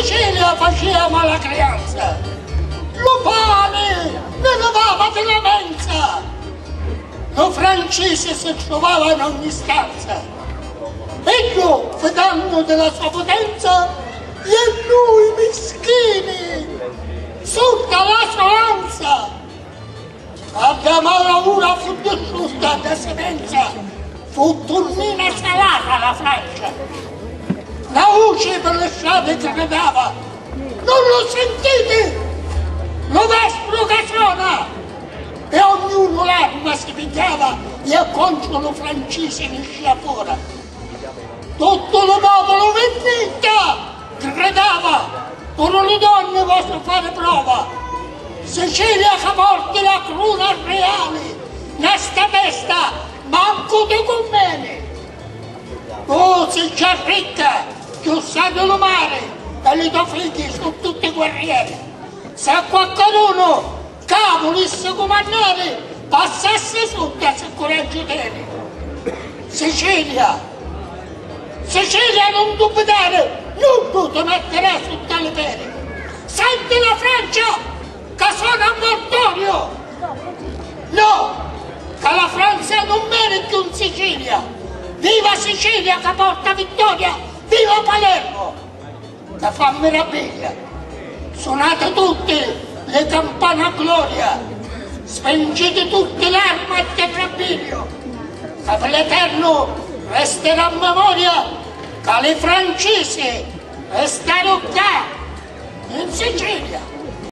Sicilia facevamo la creanza, lo pane ne levava della mensa, lo francese si trovava in ogni stanza, e io, fidando della sua potenza, e lui mischini, sotto la sua lanza, abbiamo una fu distrutta da semenza, fu turmina salata la Francia. La voce per le strade gridava, non lo sentite? Lo vespro che suona! E ognuno l'anima si pigliava e contro lo francese ne usciva fuori. Tutto il popolo vendetta gridava, ora le donne possono fare prova. Sicilia che porti la cruna reale, nesta testa, manco di conveni. Oh, sei già ricca! Che sanno lo mare e i tuoi figli sono tutti guerrieri. Se qualcuno che volesse comandare passasse sotto a se coraggio tieni. Sicilia non dubitare, non ti metterà sotto le pere. Senti la Francia che suona a mortorio. No, che la Francia non merita un Sicilia. Viva Sicilia che porta vittoria! Viva Palermo, che fa meraviglia! Suonate tutte le campane a gloria, spengete tutte l'arma e il trabilio, che per l'Eterno resterà memoria che le francesi restarono qua in Sicilia.